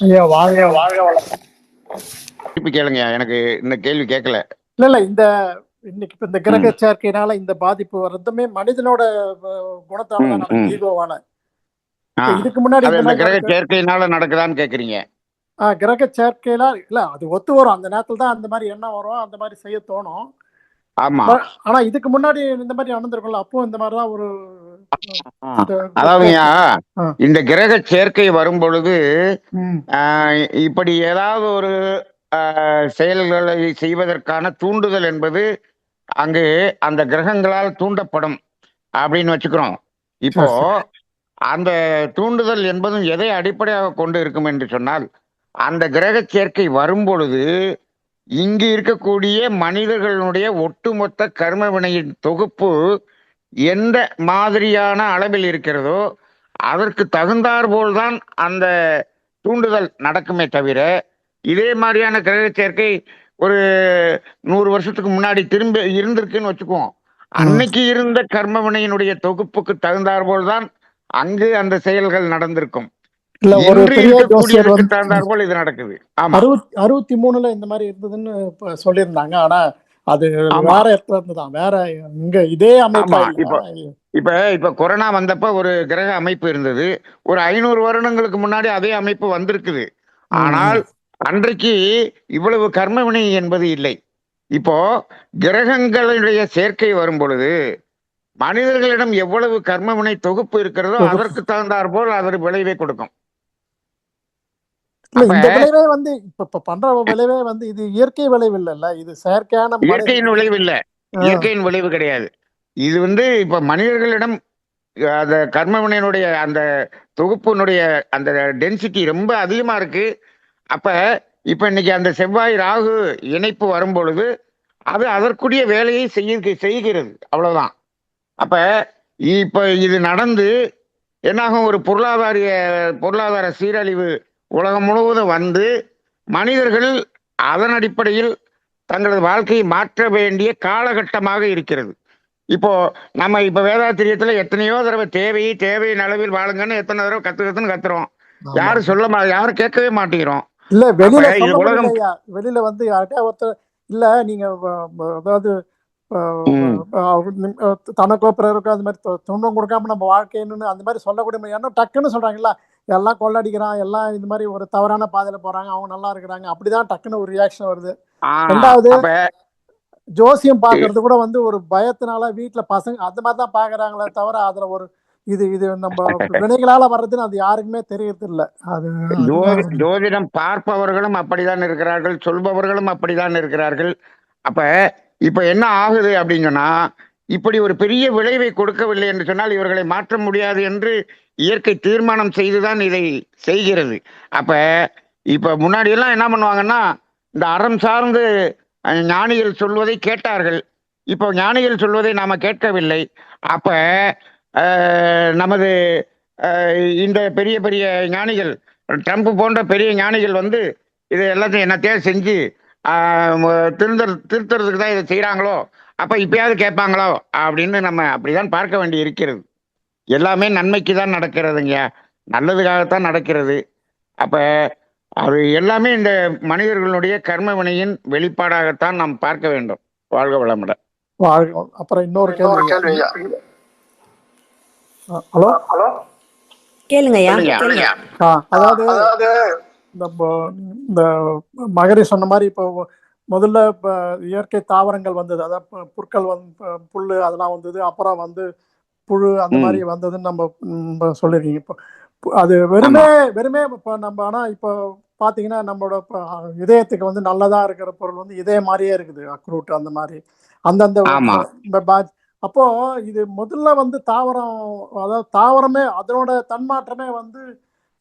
ஐயா வாழ்க வளமுடன். திருப்பி கேளுங்க, எனக்கு இந்த கேள்வி கேட்கல. இல்ல இந்த இன்னைக்கு இப்ப இந்த கிரக ம், சேர்க்கையினால இந்த பாதிப்பு வர்றதுமே மனிதனோட குணத்தால ம், தான் நடக்குது, ம். ஈகோவால. ஆ, இப்ப இதுக்கு முன்னாடி அது இந்த இந்த மாதிரி கிரக நடக்க சேர்க்கையினால நடக்குதான்னு கேக்குறீங்க. கிரக சேர்க்கையில இல்ல அது ஒத்து வரும். அந்த நேரத்துல தான் அந்த மாதிரி எண்ணம் வரும், அந்த மாதிரி செய்ய தோணும். ஆமா. ஆனா இதுக்கு முன்னாடி இந்த மாதிரி நடந்திருக்கும்ல, அப்போ இந்த மாதிரி தான் ஒரு ஆ, அதாவதுங்க, போக்கு. ஆ, இந்த கிரக சேர்க்கை வரும் பொழுது ம், ஆ, இப்படி ஏதாவது ஒரு செயல்களை செய்வதற்கான தூண்டுதல் என்பது அங்கு அந்த கிரகங்களால் தூண்டப்படும் அப்படின்னு வச்சுக்கிறோம். இப்போ சரி சரி. அந்த தூண்டுதல் என்பதும் எதை அடிப்படையாக கொண்டு இருக்கும் என்று சொன்னால், அந்த கிரக சேர்க்கை வரும்பொழுது இங்கு இருக்கக்கூடிய மனிதர்களுடைய ஒட்டுமொத்த கர்ம வினையின் தொகுப்பு எந்த மாதிரியான அளவில் இருக்கிறதோ அதற்கு தகுந்தாற் போல்தான் அந்த தூண்டுதல் நடக்குமே தவிர, இதே மாதிரியான கிரக சேர்க்கை ஒரு 100 வருஷத்துக்கு முன்னாடி திரும்ப இருந்திருக்குன்னு வச்சுக்குவோம். ம். அன்னைக்கு இருந்த கர்ம வினையினுடைய தொகுப்புக்கு தகுந்தாற் போல்தான் அங்கு அந்த செயல்கள் நடந்திருக்கும். இல்ல ஒரு இன்று பெரிய ஜோசியர் இருக்கக்கூடியதற்கு வந்து தகுந்தாற் போல் இது நடக்குது. ஆமா, 63ல இந்த மாதிரி இருந்ததுன்னு சொல்லியிருந்தாங்க. ஆனா அது ஆமா, வேற இடத்துல இருந்துதான், வேற இங்க இதே அமைப்பா ஆமா. இல்ல. இப்ப இப்ப இப்ப கொரோனா வந்தப்ப ஒரு கிரக அமைப்பு இருந்தது. ஒரு 500 வருடங்களுக்கு முன்னாடி அதே அமைப்பு வந்திருக்குது. ஆனால் ம். அன்றைக்கு இவ்வளவு கர்மவினை என்பது இல்லை. இப்போ கிரகங்களுடைய சேர்க்கை வரும் பொழுது மனிதர்களிடம் எவ்வளவு கர்மவினை தொகுப்பு இருக்கிறதோ தொகுப்பு. அதற்கு தகுந்தாற் போல் அதற்கு விளைவை கொடுக்கும். இல்ல அப்ப இந்த விளைவே வந்து இப்ப இப்ப பண்ற விளைவே வந்து இது இயற்கை விளைவு இல்லல்ல. இது செயற்கையான இயற்கையின் விளைவு இல்ல. ஆ, இயற்கையின் விளைவு கிடையாது. இது இப்ப மனிதர்களிடம் அந்த கர்மவினையினுடைய அந்த தொகுப்பினுடைய அந்த டென்சிட்டி ரொம்ப அதிகமா இருக்கு. அப்ப இப்ப இன்னைக்கு அந்த செவ்வாய் ராகு இணைப்பு வரும் பொழுது அது அதற்குரிய வேலையை செய்கிறது. அவ்வளவுதான். அப்ப இப்ப இது நடந்து என்னாகும், ஒரு பொருளாதார சீரழிவு உலகம் முழுவதும் வந்து மனிதர்கள் அதன் அடிப்படையில் தங்களது வாழ்க்கையை மாற்ற வேண்டிய காலகட்டமாக இருக்கிறது. இப்போ நம்ம இப்ப வேதாத்திரியத்துல எத்தனையோ தடவை தேவையின் அளவில் வாழுங்கன்னு எத்தனை தடவை கத்துன்னு கத்துறோம். ஆமா. யாரும் கேட்கவே மாட்டேங்கிறோம். இல்ல அப்ப வெளியில இது சொல்ல உலகம். முடியலையா? வெளியில வந்து யார்ட்டயா ஒருத்தர் இல்ல நீங்க அதாவது அ ம். அ தனக்கோ பிறருக்கோ அந்த மாரி துன்பம் குடுக்காம நம்ம வாழ்க்கைன்னு அந்த மாரி சொல்லக்கூடிய ஏன்னா டக்குன்னு சொல்றாங்கல்ல, எல்லாம் கொள்ளடிக்கிறான், எல்லாம் இந்த மாரி ஒரு தவறான பாதையில போறாங்க, அவங்க நல்லா இருக்கிறாங்க. அப்படிதான் டக்குன்னு ஒரு ரியாக்ஷன் வருது. ஆ 2வது அப்ப ஜோசியம் இ- பார்க்கறது கூட வந்து ஒரு பயத்தினால வீட்ல பசங்க அந்த மாரி தான் பார்க்குறாங்களே தவிர, அதுல ஒரு இது இது நம்ம வினைகளால வர்றதுன்னு அது யாருக்குமே தெரியறதில்ல. அது அதுதான் ஜோதிடம் பார்ப்பவர்களும் அப்படித்தான் இருக்கிறார்கள், சொல்பவர்களும் அப்படித்தான் இருக்கிறார்கள். அப்ப இப்ப என்ன ஆகுது அப்படின்னு சொன்னா, இப்படி ஒரு பெரிய விளைவை கொடுக்கவில்லை என்று சொன்னால் இவர்களை மாற்ற முடியாது என்று இயற்கை தீர்மானம் செய்துதான் இதை செய்கிறது. அப்ப இப்ப முன்னாடி எல்லாம் என்ன பண்ணுவாங்கன்னா, இந்த அறம் சார்ந்து ஞானிகள் சொல்வதை கேட்டார்கள். இப்போ ஞானிகள் சொல்வதை நாம கேட்கவில்லை. அப்ப நமது இந்த பெரிய பெரிய ஞானிகள், ட்ரம்ப் போன்ற பெரிய ஞானிகள் இதை எல்லாத்தையும் என்னத்தையா செஞ்சு திருத்துறதுக்கு தான் இதை செய்யறாங்களோ, அப்ப இப்பயாவது கேட்பாங்களோ அப்படின்னு நம்ம அப்படிதான் பார்க்க வேண்டி இருக்கிறது. எல்லாமே நன்மைக்கு தான் நடக்கிறதுங்க, நல்லதுக்காகத்தான் நடக்கிறது. அப்ப அது எல்லாமே இந்த மனிதர்களுடைய கர்ம வினையின் வெளிப்பாடாகத்தான் நாம் பார்க்க வேண்டும். வாழ்க வளமுடன். அப்புறம் இன்னொரு கேள்வி. ஹலோ. கேளுங்கய்யா. சொல்லுங்க. அதாவது நம்ம இந்த மகரி சொன்ன மாரி இப்போ முதல்ல இயற்கை தாவரங்கள் வந்தது. அதாவது புற்கள் புல்லு அதெல்லாம் வந்தது. அப்புறம் வந்து புழு அந்த ம். மாரி வந்ததுன்னு நம்ம சொல்லியிருக்கீங்க. இப்போ அது ஆமா, வெறுமே இப்போ நம்ம ஆனா இப்போ பார்த்தீங்கன்னா, நம்மளோட இதயத்துக்கு வந்து நல்லதா இருக்கிற பொருள் வந்து இதயம் மாரியே இருக்குது. அக்ரூட் அந்த மாரி. அந்தந்த ஆமா. பேட்ச் அப்போ இது முதல்ல வந்து தாவரம், அதாவது தாவரமே அதனோட தன்மாற்றமே வந்து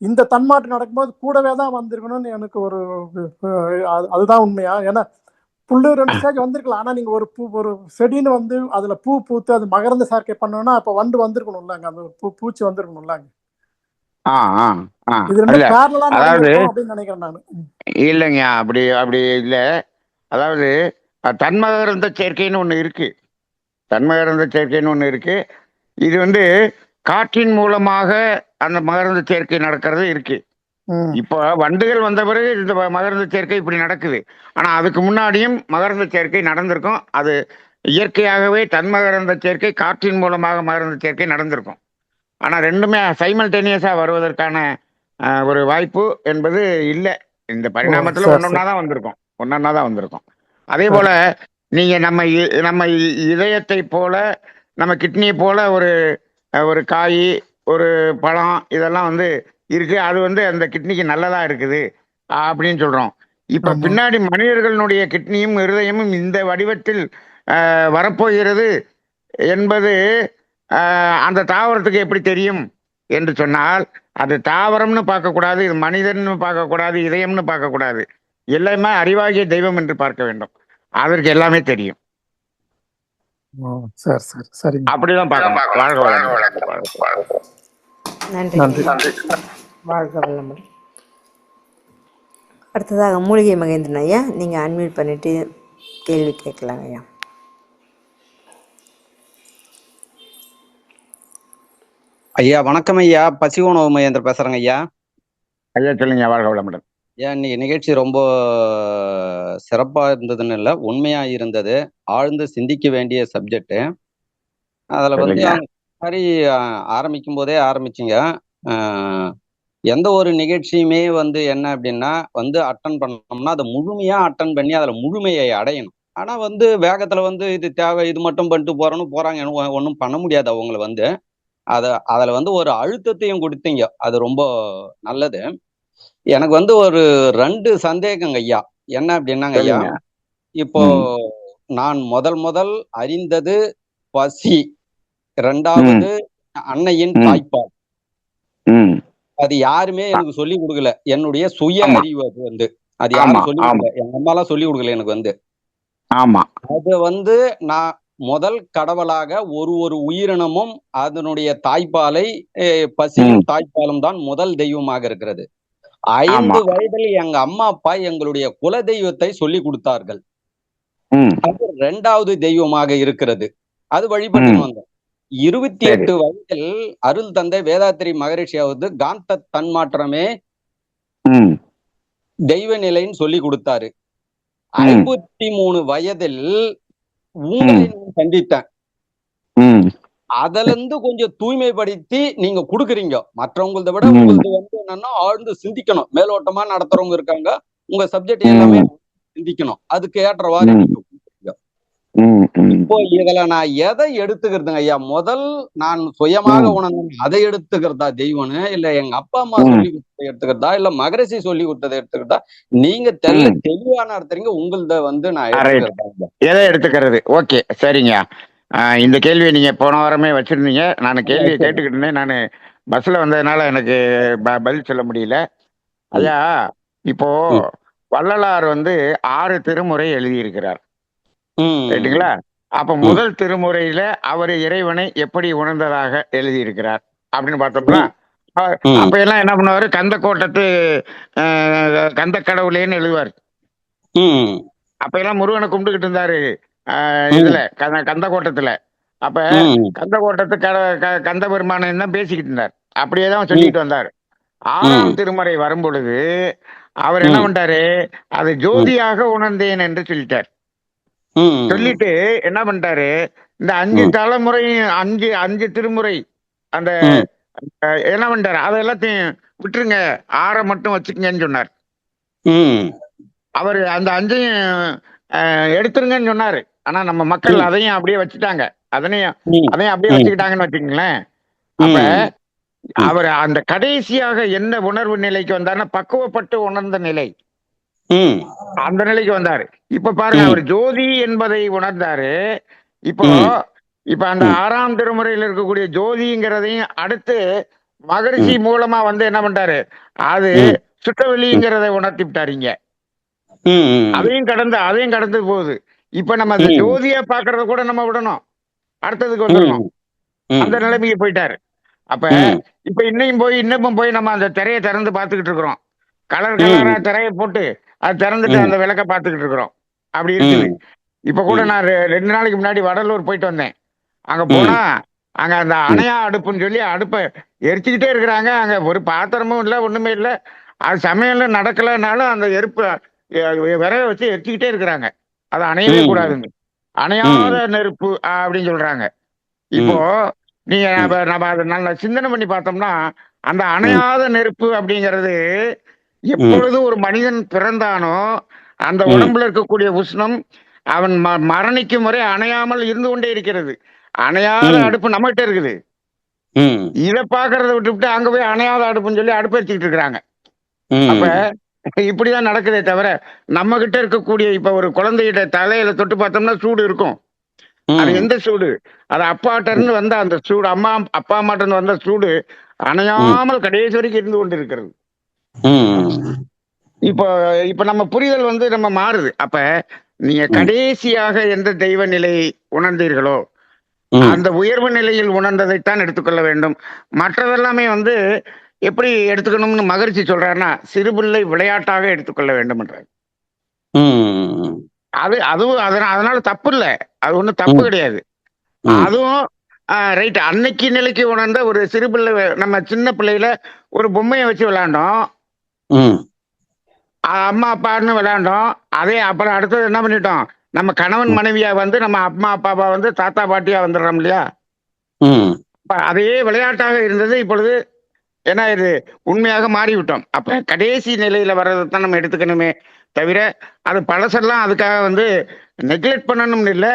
இந்த தன்மாற்றம் நடக்கும்போது கூடவே தான் வந்திருக்கணும்னு எனக்கு ஒரு அதுதான் உண்மையா? ஏன்னா புல்லு 2 ஸ்டேஜ் வந்திருக்கலாம். ஆனா நீங்க ஒரு செடின்னு வந்து அதுல பூ பூத்து அது மகரந்த சேர்க்கை பண்ணணும்னா, அப்ப வண்டு வந்திருக்கணும்லங்க. அந்த பூச்சி வந்திருக்கணும்லங்க. ஆ, ஆ, ஆ. இது 2ம் இல்ல, பேரலலா அதாவது நடந்திருக்கும் அப்படின்னு நினைக்கிறேன் நானு. இல்லைங்க, அப்படி அப்படி இல்ல. அதாவது தன்மகரந்த சேர்க்கைன்னு ஒண்ணு இருக்கு. தன்மகரந்த சேர்க்கைன்னு ஒண்ணு இருக்கு. இது காற்றின் மூலமாக அந்த மகரந்த சேர்க்கை நடக்கிறது இருக்கு. ம். இப்போ வண்டுகள் வந்த பிறகு இந்த மகரந்த சேர்க்கை இப்படி நடக்குது. ஆனா அதுக்கு முன்னாடியும் மகரந்த சேர்க்கை நடந்திருக்கும். அது இயற்கையாகவே தன்மகரந்த சேர்க்கை, காற்றின் மூலமாக மகரந்த சேர்க்கை நடந்திருக்கும். ஆனா 2மே சைமல்டேனியஸா வருவதற்கான ஒரு வாய்ப்பு என்பது இல்ல. இந்த ஓ! பரிணாமத்துல சரி, ஒண்ணொண்ணா சரி. தான் வந்திருக்கும். ஒண்ணொண்ணா தான் வந்திருக்கும். அதே போல சரி. நீங்க நம்ம இதயத்தை போல, நம்ம கிட்னிய போல ஒரு ஒரு காய், ஒரு பழம் இதெல்லாம் வந்து இருக்கு. அது வந்து அந்த கிட்னிக்கு நல்லதா இருக்குது அப்படின்னு சொல்றோம். இப்ப ஆமா. பின்னாடி மனிதர்களுடைய கிட்னியும், இருதயமும் இந்த வடிவத்தில் வரப்போகிறது என்பது அந்த தாவரத்துக்கு எப்படி தெரியும் என்று சொன்னால், அது தாவரம்னு பார்க்கக்கூடாது, இது மனிதன்னு பார்க்கக்கூடாது, இதயம்னு பார்க்கக்கூடாது. எல்லாமே அறிவாகிய தெய்வம் என்று பார்க்க வேண்டும். அதற்கு எல்லாமே தெரியும். ஓ! சரி, சரி. சரிங்க. அப்படிதான் பார்க்கணும். வாழ்க வளமுடன். நன்றி நன்றி. ஐயா. வாழ்க வளமுடன். அடுத்ததாக மூலிகை மகேந்திரன் ஐயா, நீங்கள் அன்மியூட் பண்ணிட்டு கேள்வி கேட்கலாங்க ஐயா. ஐயா வணக்கம் ஐயா. பசி உணவு மையத்தில் பேசுறேங்க ஐயா. ஐயா சொல்லுங்க. வாழ்க வளமுடன். ஐயா இன்னைக்கு நிகழ்ச்சி ரொம்ப சிறப்பா இருந்ததுன்னு இல்லை, உண்மையா இருந்தது. ஆழ்ந்து சிந்திக்க வேண்டிய சப்ஜெக்ட். அதுல வந்து சொல்லுங்க. அந்த மாதிரி ஆரம்பிக்கும் போதே ஆரம்பிச்சிங்க. எந்த ஒரு நிகழ்ச்சியுமே வந்து என்ன அப்படின்னா வந்து அட்டன் பண்ணோம்னா அதை முழுமையா அட்டன் பண்ணி அதுல முழுமையை அடையணும். ஆனா வந்து வேகத்துல வந்து இது தேவை, இது மட்டும் பண்ணிட்டு போறாங்க, ஒன்றும் பண்ண முடியாது அவங்கள வந்து. அதுல வந்து ஒரு அழுத்தத்தையும் கொடுத்தீங்க, அது ரொம்ப நல்லது. எனக்கு வந்து ஒரு 2 சந்தேகங்க ஐயா. என்ன அப்படின்னாங்க ஐயா, சொல்லுங்க. இப்போ ம். நான் முதல் அறிந்தது பசி, ம். 2வது அன்னையின் ம். தாய்ப்பால். ம். அது யாருமே எனக்கு சொல்லி கொடுக்கல. என்னுடைய சுய ஆமா. அறிவு அது வந்து. அது ஆமா. யாரும் சொல்லி ஆமா. கொடுக்கல. எங்க அம்மாலாம் சொல்லி கொடுக்கல எனக்கு வந்து. ஆமா. அது வந்து நான் முதல் கடவுளாக ஒரு உயிரினமும் அதனுடைய தாய்ப்பாலை பசியும் ம். தாய்ப்பாலும் தான் முதல் தெய்வமாக இருக்கிறது. ஆமா. 5 வயதில் எங்க அம்மா அப்பா எங்களுடைய குல தெய்வத்தை சொல்லி கொடுத்தார்கள். ம். அது 2வது தெய்வமாக இருக்கிறது. அது வழிபட்டுன்னு ம். வந்தோம். சரி. 28 வயதில் அருள் தந்தை வேதாத்திரி மகரிஷியாவது காந்த தன்மாற்றமே ம். தெய்வ நிலைன்னு சொல்லி கொடுத்தாரு. ம். 53 வயதில் உங்களை ம். நான் சந்தித்தேன். ம். அதுல இருந்து கொஞ்சம் தூய்மைப்படுத்தி நீங்க கொடுக்குறீங்க. மற்றவங்களத விட ம். உங்களது வந்து என்னன்னா ஆழ்ந்து சிந்திக்கணும். மேலோட்டமா நடத்துறவங்க இருக்காங்க. உங்க சப்ஜெக்ட் எல்லாமே ம். சிந்திக்கணும். அதுக்கு ஏற்றவாறு ம். நீங்க கொடுக்குறீங்க. ம். ம். இப்போ இதுல நான் எதை எடுத்துக்கிறதுங்க ஐயா? முதல் நான் சுயமாக ம். உணர்ந்தேன். அதை எடுத்துக்கிறதா தெய்வம்னு, இல்ல எங்க அப்பா அம்மா ம். சொல்லி கொடுத்ததை எடுத்துக்கிறதா, இல்ல மகரிஷி சொல்லி கொடுத்ததை எடுத்துக்கிறதா? நீங்க ம். தெளிவா நடத்துறீங்க. உங்களத வந்து நான் ரைட். எடுத்துக்கிறதா? எதை எடுத்துக்கிறது? ஓகே. சரிங்க. இந்த கேள்வியை நீங்க போன வாரமே வச்சிருந்தீங்க. நான் கேள்வியை சரி. கேட்டுக்கிட்டு இருந்தேன். நானு பஸ்ல வந்ததுனால எனக்கு பதில் சொல்ல முடியல. ம், ஐயா, இப்போ ம், வள்ளலார் வந்து 6 திருமுறை எழுதியிருக்கிறார். ம், ரைட்டுங்களா? அப்ப ம், முதல் திருமுறையில அவர் இறைவனை எப்படி உணர்ந்ததாக எழுதியிருக்கிறார் அப்படின்னு பார்த்தோம்னா, அப்ப ம், எல்லாம் என்ன பண்ணுவாரு? கந்த கோட்டத்து கந்த கடவுளேன்னு எழுதுவார். ம், அப்ப எல்லாம் முருகனை கும்பிட்டுக்கிட்டு இருந்தாரு. ம், இதுல கந்த கோட்டத்துல. அப்ப ம், கந்த கோட்டத்து கந்த பெருமானன் தான் பேசிக்கிட்டு இருந்தார். அப்படியே தான் ம், சொல்லிட்டு வந்தார். 6ஆம் ம், திருமுறை வரும்பொழுது அவர் என்ன ம், பண்ணிட்டாரு? அது ம், ஜோதியாக உணர்ந்தேன் என்று சொல்லிட்டார். ம், சொல்லிட்டு என்ன பண்ணிட்டாரு? இந்த 5 ம், தலைமுறையும் 5 திருமுறை அந்த ம், என்ன பண்ணிட்டாரு? அத எல்லாத்தையும் விட்டுருங்க. 6 மட்டும் வச்சுக்கங்கன்னு சொன்னார். ம், அவரு அந்த 5யும் எடுத்துருங்கன்னு சொன்னாரு. ஆனா நம்ம மக்கள் ம், அதையும் அப்படியே வச்சுட்டாங்க. அதனையும் ம், அதையும் அப்படியே ம், வச்சுக்கிட்டாங்கன்னு வச்சுக்கங்களேன். அப்ப ம், ம், அவர் அந்த கடைசியாக என்ன உணர்வு நிலைக்கு வந்தாருன்னா, பக்குவப்பட்டு உணர்ந்த நிலை. ம், அந்த நிலைக்கு வந்தாரு. இப்ப பாருங்க, ம், அவர் ஜோதி என்பதை உணர்ந்தாரு. இப்போ ம், இப்ப அந்த ம், 6ஆம் திருமுறையில் இருக்கக்கூடிய ஜோதிங்கிறதையும் அடுத்து மகரிஷி ம், மூலமா வந்து என்ன பண்ணிட்டாரு? அது ம், சுற்றவெளிங்கிறதை உணர்த்தி விட்டாருங்க. ம், அதையும் கடந்து போகுது. இப்ப நம்ம அந்த ம், ஜோதியா பாக்குறத கூட நம்ம விடணும். அடுத்ததுக்கு வந்துடணும். ம், அந்த ம், நிலைமைக்கு போயிட்டாரு. அப்ப ம், இப்ப இன்னமும் போய் நம்ம அந்த திரையை திறந்து பார்த்துக்கிட்டு இருக்கிறோம். கலர் கலரா ம், திரையை போட்டு அது திறந்துட்டு ம், அந்த விளக்க பார்த்துக்கிட்டு இருக்கிறோம். அப்படி இருக்குது. ம், இப்ப கூட ம், நான் 2 நாளைக்கு முன்னாடி வடலூர் போயிட்டு வந்தேன். அங்க போனா ம், அங்க அந்த ம், அணையா அடுப்புன்னு சொல்லி அடுப்ப எரிச்சுக்கிட்டே இருக்கிறாங்க. அங்க ஒரு பாத்திரமும் இல்ல, ஒண்ணுமே இல்ல. அது சமையல்ல நடக்கலைனாலும் அந்த எருப்பு விறக வச்சு எரிச்சுக்கிட்டே இருக்கிறாங்க. அது அணையவே ம் கூடாதுன்னு. அணையாத ம் நெருப்பு அப்படின்னு சொல்றாங்க. இப்போ ம் நீங்க ம் நம்ம அதை நல்ல சிந்தனை பண்ணி பார்த்தோம்னா, அந்த ம் அணையாத நெருப்பு அப்படிங்கிறது ம் எப்பொழுது ஒரு மனிதன் பிறந்தானோ அந்த ம் உடம்புல இருக்கக்கூடிய உஷ்ணம் அவன் மரணிக்கும் வரை அணையாமல் இருந்து கொண்டே இருக்கிறது. அணையாத ம் அடுப்பு நம்மகிட்ட இருக்குது. ம் இதை பாக்குறத விட்டுவிட்டு அங்க போய் அணையாத அடுப்புன்னு சொல்லி அடுப்பு வச்சுக்கிட்டு இருக்கிறாங்க. அப்ப ம் இப்படிதான் நடக்குதே தவிர நம்ம கிட்ட இருக்கக்கூடிய இப்ப ஒரு குழந்தைகிட்ட தலையில தொட்டு பார்த்தோம்னா சூடு இருக்கும். அது ம் எந்த சூடு? அது அப்பாட்ட இருந்து வந்த அந்த சூடு, அப்பா அம்மாட்ட இருந்து வந்த சூடு ம் அணையாமல் கடைசி வரைக்கும் இருந்து கொண்டு இருக்கிறது. ம் இப்போ இப்ப நம்ம புரிதல் நம்ம மாறுது. அப்ப நீங்க ம் கடைசியாக எந்த தெய்வ நிலையை உணர்ந்தீர்களோ ம் அந்த உயர்வு நிலையில் உணர்ந்ததைத்தான் எடுத்துக்கொள்ள வேண்டும். மற்றதெல்லாமே எப்படி எடுத்துக்கணும்னு மகரிஷி சொல்றாருன்னா, சிறுபிள்ளை விளையாட்டாக எடுத்துக்கொள்ள வேண்டும் என்றார். ம் அதுவும் அதனால தப்பு இல்ல. அது ஒண்ணும் தப்பு ம் கிடையாது. ம் அதுவும் ரைட். அன்னைக்கு நிலைக்கு உணர்ந்த ஒரு சிறு பிள்ளை நம்ம சின்ன பிள்ளையில ஒரு பொம்மையை வச்சு விளையாண்டோம். ம் அம்மா அப்பான்னு விளையாண்டோம். அதே அப்புறம் அடுத்தது என்ன பண்ணிட்டோம்? நம்ம கணவன் ம் மனைவியா நம்ம அம்மா அப்பாவா தாத்தா பாட்டியா வந்துடுறோம் இல்லையா? ம் அதே விளையாட்டாக இருந்தது இப்பொழுது ஏன்னா இது உண்மையாக மாறிவிட்டோம். அப்ப கடைசி நிலையில வர்றதைத்தான் நம்ம எடுத்துக்கணுமே தவிர அது பழசெல்லாம் அதுக்காக நெக்லெக்ட் பண்ணணும்னு இல்லை.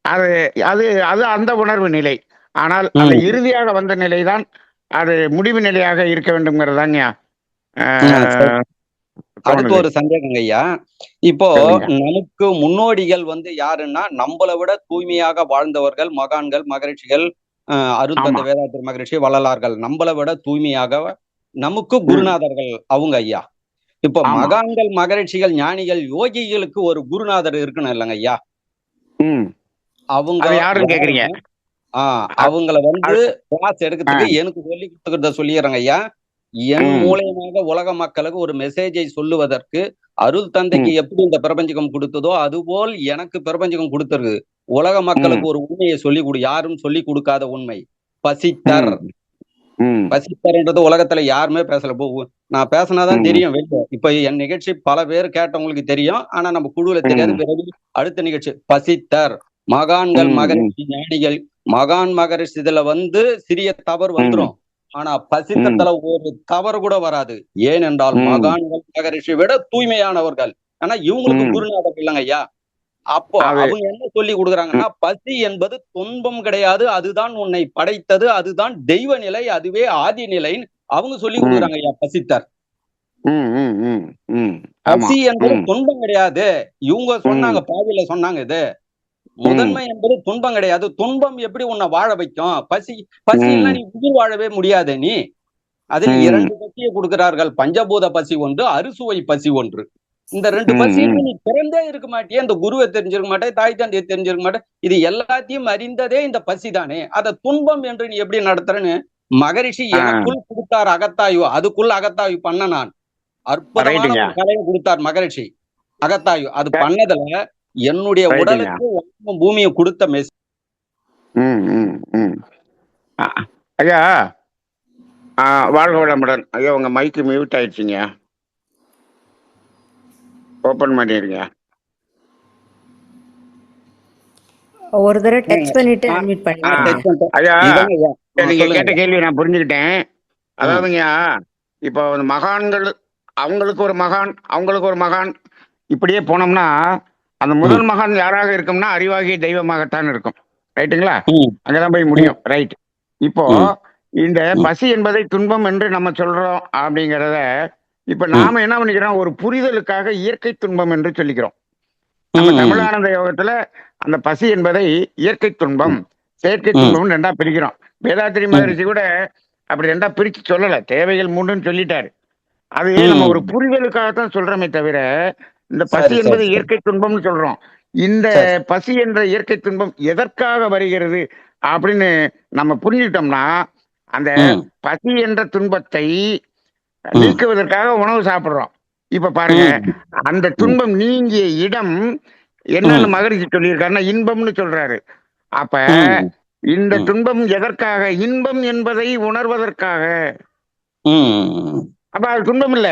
அது அது அது அந்த உணர்வு நிலை. ஆனால் அந்த ம் இறுதியாக வந்த நிலைதான் அது முடிவு நிலையாக இருக்க வேண்டும்ங்கிறதாங்க சரி. அடுத்து தோணுது. ஒரு சந்தேகங்க ஐயா. இப்போ சொல்லுங்க. நமக்கு முன்னோடிகள் யாருன்னா நம்மளை விட தூய்மையாக வாழ்ந்தவர்கள் மகான்கள் மகரிஷிகள், அருட்தந்தை ஆமா. வேதாத்திரி மகரிஷி, வள்ளலார்கள் நம்மளை விட தூய்மையாக நமக்கு ம். குருநாதர்கள் அவங்க ஐயா. இப்ப ஆமா. மகான்கள் மகரிஷிகள் ஞானிகள் யோகிகளுக்கு ஒரு குருநாதர் இருக்கணும் இல்லைங்க ஐயா? ம். அவங்க அது யாருன்னு கேக்குறீங்க? யாருன்னா அ- அவங்கள அது- கிளாஸ் ஆ. எடுக்கிறதுக்கு எனக்கு சொல்லி கொடுத்துக்கிறத சொல்லிடுறேங்க ஐயா. என் ம். மூலியமாக உலக மக்களுக்கு ஒரு மெசேஜை சொல்லுவதற்கு அருள் தந்தைக்கு ம். எப்படி இந்த பிரபஞ்சகம் கொடுத்ததோ அதுபோல் எனக்கு பிரபஞ்சகம் கொடுத்துருக்கு. உலக மக்களுக்கு ம். ஒரு உண்மையை சொல்லி கொடு. யாரும் சொல்லி கொடுக்காத உண்மை. பசித்தர். ம். ம். பசித்தர்ன்றது உலகத்துல யாருமே பேசல. நான் பேசினாதான் ம். தெரியும் வெளியே. இப்ப என் நிகழ்ச்சி பல பேர் கேட்டவங்களுக்கு தெரியும். ஆனா நம்ம குழுவுல தெரியாது. ம். பிறகு அடுத்த நிகழ்ச்சி பசித்தர். மகான்கள் ம். மகரிஷி ஞானிகள். மகான் மகரிஷி இதுல சிறிய தவறு ம். வந்துரும். ஆனா ம். பசித்தத்துல ஒரு தவறு கூட வராது. ஏனென்றால் ம். மகான்கள் மகரிஷி விட தூய்மையானவர்கள். ஆனா இவங்களுக்கு ம். குருநாதர் இல்லைங்க ஐயா. அப்போ அது அவங்க என்ன சொல்லி கொடுக்குறாங்கன்னா, பசி என்பது துன்பம் கிடையாது. அதுதான் உன்னை படைத்தது. அதுதான் தெய்வ நிலை. அதுவே ஆதி நிலைன்னு அவங்க சொல்லி ம். கொடுக்குறாங்க ஐயா பசித்தர். ம். ம். ம். ம். ஆமா. பசி என்பது ம். துன்பம் கிடையாது. இவங்க ம். சொன்னாங்க, பாதியில சொன்னாங்க இது. ம். முதன்மை என்பது துன்பம் கிடையாது. துன்பம் எப்படி உன்னை வாழ வைக்கும்? பசி இல்லைன்னா ம். நீ உயிர் வாழவே முடியாது நீ. அதில் ம். 2 பசியை கொடுக்கிறார்கள். பஞ்சபூத பசி ஒன்று, அறுசுவை பசி ஒன்று. இந்த 2 ம். பசியில ம். நீ பிறந்தே இருக்க மாட்டியே. இந்த குருவை தெரிஞ்சிருக்க மாட்டே, தாய் தந்தையை தெரிஞ்சிருக்க மாட்டே. இது எல்லாத்தையும் அறிந்ததே இந்த பசி தானே. அத துன்பம் என்று நீ எப்படி நடத்துறன்னு மகரிஷி ஆ. எனக்குள் கொடுத்தார் அகத்தாய்வு. அதுக்குள்ள அகத்தாய்வு பண்ண நான். அற்புதமான ரைட்டுங்க. ஒரு கலையை கொடுத்தார் மகரிஷி. அகத்தாய்வு. அது பண்ணதுல என்னுடைய ரைட்டுங்க. உடலுக்கு வானமும் பூமியை கொடுத்த ம். ம். ம். அ, ஐயா வாழ்க வளமுடன். ஐயா உங்க மைக்கு மியூட் ஆயிடுச்சுங்க. ஓப்பன் பண்ணிருங்க. ஒரு தடவை டச் பண்ணிட்டு அன்மியூட் ஆ. பண்ணிடுங்க. ஐயா நீங்க சொல்லுங்க கேட்ட ஐயா. கேள்வி நான் புரிஞ்சுக்கிட்டேன். அதாவதுங்கய்யா இப்போ மகான்கள் அவங்களுக்கு ஒரு மகான் அவங்களுக்கு ஒரு மகான் இப்படியே போனோம்னா அந்த முதல் மகான் யாராக இருக்கும்னா அறிவாகிய தெய்வமாகத்தான் இருக்கும். ரைட்டுங்களா? ம், அங்கதான் போய் ம், முடியும். ரைட். இப்போ ம், இந்த ம், பசி என்பதை துன்பம் என்று நம்ம சொல்றோம் அப்படிங்கிறத இப்ப ம், நாம என்ன பண்ணிக்கிறோம்? ஒரு புரிதலுக்காக இயற்கை துன்பம் என்று சொல்லிக்கிறோம். நம்ம ம், தமிழானந்த யோகத்துல அந்த பசி என்பதை இயற்கை துன்பம் செயற்கை ம், துன்பம் ரெண்டா பிரிக்கிறோம். வேதாத்திரி ம், மகரிஷி கூட அப்படி ரெண்டா பிரிச்சு சொல்லல. தேவைகள் 3ன்னு சொல்லிட்டாரு. அது நம்ம ஒரு ம். புரிதலுக்காகத்தான் சொல்றோமே தவிர இந்த பசி சரி என்பது சரி சரி இயற்கை துன்பம்னு சொல்றோம். இந்த சரி. பசி என்ற இயற்கை துன்பம் எதற்காக வருகிறது அப்படின்னு நம்ம புரிஞ்சுக்கிட்டோம்னா அந்த ம், பசி என்ற துன்பத்தை ம், நீக்குவதற்காக உணவு சாப்பிடுறோம். இப்ப பாருங்க, ம், அந்த ம், துன்பம் நீங்கிய இடம் என்னன்னு ம், மகரிஷி சொல்லியிருக்காருன்னா இன்பம்னு சொல்றாரு. அப்ப ம், இந்த ம், துன்பம் எதற்காக? இன்பம் என்பதை உணர்வதற்காக. ம், அப்ப அது துன்பம் இல்ல.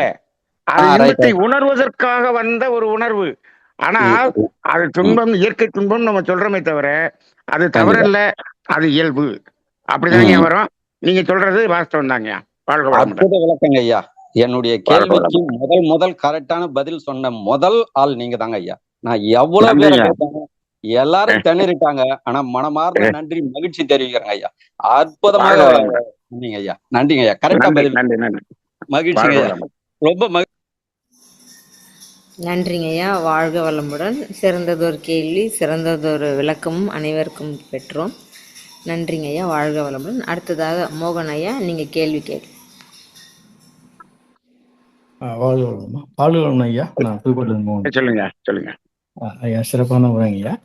அது ரைட். இன்பத்தை உணர்வதற்காக வந்த ஒரு உணர்வு. ஆனால் அது துன்பம், இயற்கை துன்பம் நம்ம சொல்றோமே தவிர அது கண்டிப்பா. தவறல்ல, அது இயல்பு. அப்படிதாங்க வரும். நீங்க சொல்றது வாஸ்தவம் தாங்க. வாழ்க வளமுடன். அற்புத விளக்கங்க ஐயா. என்னுடைய வாழ்க கேள்விக்கு வளமுடன். முதல் கரெக்டான பதில் சொன்ன முதல் ஆள் நீங்க தாங்க ஐயா. நான் எவ்வளவு பேரை நன்றிங்க. கேட்டேன், எல்லாரும் திணறிட்டாங்க. ஆனா மனமார்ந்த நன்றி, மகிழ்ச்சி தெரிவிக்கிறேங்க ஐயா. அற்புதமாக வாழ்க வளமுடன். சொன்னீங்க ஐயா. நன்றிங்க ஐயா. கரெக்டா நன்றி பதில். நன்றி நன்றி. மகிழ்ச்சிங்க வாழ்க ஐயா. வளமுடன். ரொம்ப நன்றிங்க ஐயா. வாழ்க வளமுடன். சிறந்ததொரு கேள்வி, சிறந்ததொரு விளக்கமும் அனைவருக்கும் பெற்றோம். நன்றிங்க ஐயா. வாழ்க வளமுடன். அடுத்ததாக மோகன் ஐயா, நீங்கள் கேள்வி கேட்க. வாழ்க வளமா. வாழ்க வளம் ஐயா. நான் புதுக்கோட்டையிலிருந்து மோகன். சொல்லுங்க சொல்லுங்க. ஐயா சிறப்பான உரைங்க ஐயா.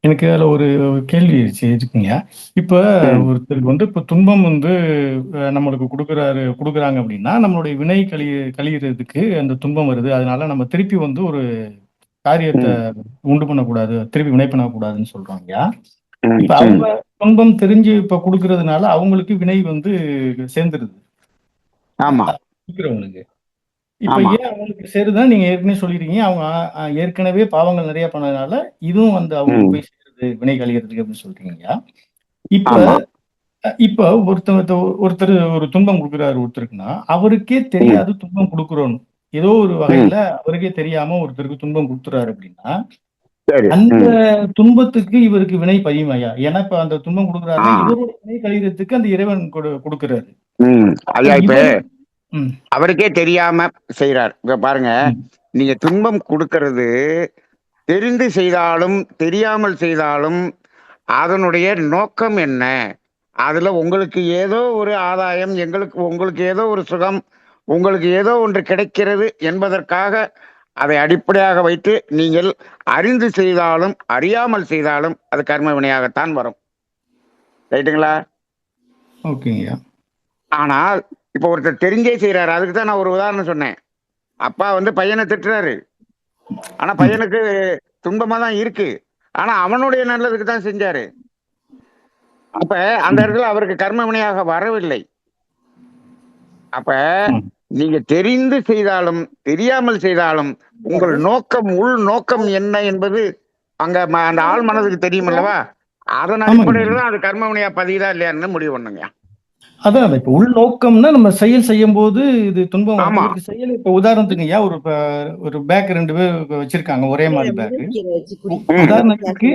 எனக்கு அதில் ஒரு கேள்வி இருக்குங்க. இப்போ ஒருத்தருக்கு வந்து இப்போ துன்பம் வந்து நம்மளுக்கு கொடுக்குறாங்க அப்படின்னா நம்மளுடைய வினை கழிகிறதுக்கு அந்த துன்பம் வருது. அதனால நம்ம திருப்பி வந்து ஒரு காரியத்தை உண்டு பண்ணக்கூடாது, திருப்பி வினை பண்ணக்கூடாதுன்னு சொல்றாங்க ஐயா. இப்ப அவங்க துன்பம் தெரிஞ்சு இப்ப கொடுக்கறதுனால அவங்களுக்கு வினை வந்து சேர்ந்துருது ஆமா கொடுக்குறவங்களுக்கு. இப்ப ஏன் அவங்களுக்கு சேருதான் நீங்க ஏற்கனவே சொல்லிருக்கீங்க. அவங்க ஏற்கனவே பாவங்கள் நிறைய பண்ணதுனால இதுவும் வந்து அவங்களுக்கு போய் சேருது வினை கழிகிறதுக்கு அப்படின்னு சொல்றீங்க. இப்ப இப்ப ஒருத்தர் ஒரு துன்பம் கொடுக்குறாரு ஒருத்தருக்குன்னா அவருக்கே தெரியாது துன்பம் கொடுக்குறோன்னு. ஏதோ ஒரு வகையில அவருக்கே தெரியாம ஒருத்தருக்கு துன்பம் கொடுத்துறாரு அப்படின்னா அந்த துன்பத்துக்கு இவருக்கு வினை பதியுமையா? ஏன்னா இப்ப அந்த துன்பம் கொடுக்குறாரு, இவரோட வினை கழிகிறதுக்கு அந்த இறைவன் கொடுக்குறாரு. ஐயா இப்ப அவருக்கே தெரியாம செய்யறார். இப்ப பாருங்க, நீங்க துன்பம் கொடுக்கறது தெரிந்து செய்தாலும் தெரியாமல் செய்தாலும் அதனுடைய நோக்கம் என்ன? அதுல உங்களுக்கு ஏதோ ஒரு ஆதாயம், உங்களுக்கு ஏதோ ஒரு சுகம், உங்களுக்கு ஏதோ ஒன்று கிடைக்கிறது என்பதற்காக அதை அடிப்படையாக வைத்து நீங்கள் அறிந்து செய்தாலும் அறியாமல் செய்தாலும் அது கர்ம வினையாகத்தான் வரும். ரைட்டுங்களா? ஓகேங்க. ஆனால் இப்ப ஒருத்தர் தெரிஞ்சே செய்யறாரு. அதுக்கு தான் நான் ஒரு உதாரணம் சொன்னேன். அப்பா வந்து பையனை திட்டுறாரு, ஆனா பையனுக்கு துன்பமா தான் இருக்கு, ஆனா அவனுடைய நல்லதுக்கு தான் செஞ்சாரு. அப்ப அந்த இடத்துல அவருக்கு கர்ம வினையாக வரவில்லை. அப்ப நீங்க தெரிந்து செய்தாலும் தெரியாமல் செய்தாலும் உங்கள் நோக்கம், உள் நோக்கம் என்ன என்பது அங்க அந்த ஆள் மனதுக்கு தெரியும் அல்லவா? அதன் அடிப்படையில தான் அது கர்ம வினையா பதியுதா இல்லையான்னு முடிவு பண்ணுங்க. அதான் இப்ப உள் நோக்கம்னா நம்ம செயல் செய்யும் போது இது துன்பம் செயல். இப்ப உதாரணத்துக்கு ஐயா ஒரு பேக் 2 பேர் வச்சிருக்காங்க, ஒரே மாதிரி பேக். உதாரணத்துக்கு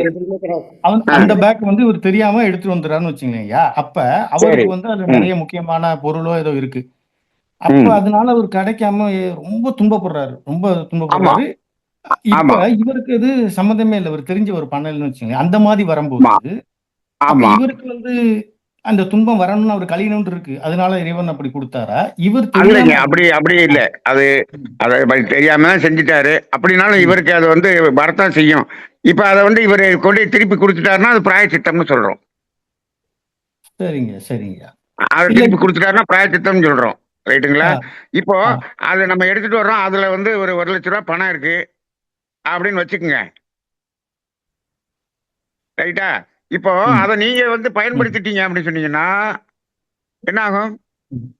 அந்த பேக் வந்து இவர் தெரியாம எடுத்துட்டு வந்துறாருன்னு வச்சுங்களேன் ஐயா. அப்ப அவருக்கு வந்து அது நிறைய முக்கியமான பொருளோ ஏதோ இருக்கு. அப்ப அதனால அவர் கிடைக்காம ரொம்ப துன்பப்படுறாரு. இப்ப இவருக்கு அது சம்மந்தமே இல்லை, இவர் தெரிஞ்ச ஒரு பண்ணலன்னு வச்சுங்க. அந்த மாதிரி வரும்போது இவருக்கு வந்து அந்த துன்பம் வரணும்னு அவர் கழியணும்னு இருக்கு. அதனால இறைவன் அப்படி கொடுத்தாரா? இவர் இல்லைங்க, அப்படி இல்ல. அது தெரியாம தான் செஞ்சுட்டாரு. அப்படின்னாலும் இவருக்கு அது வந்து வரத்தான் செய்யும். இப்ப அதை வந்து இவர் கொண்டு திருப்பி கொடுத்துட்டாருன்னா அது பிராயச்சித்தம்னு சொல்றோம். சரிங்க. அதை திருப்பி கொடுத்துட்டாருன்னா பிராயச்சித்தம்னு சொல்றோம். ரைட்டுங்களா? இப்போ அதை நம்ம எடுத்துட்டு வர்றோம். அதுல வந்து ஒரு 1 லட்ச ரூபாய் பணம் இருக்கு அப்படின்னு வச்சுக்கோங்க. ரைட்டா? இப்போ அதை நீங்க வந்து பயன்படுத்திட்டீங்க அப்படின்னு சொன்னீங்கன்னா என்ன ஆகும்?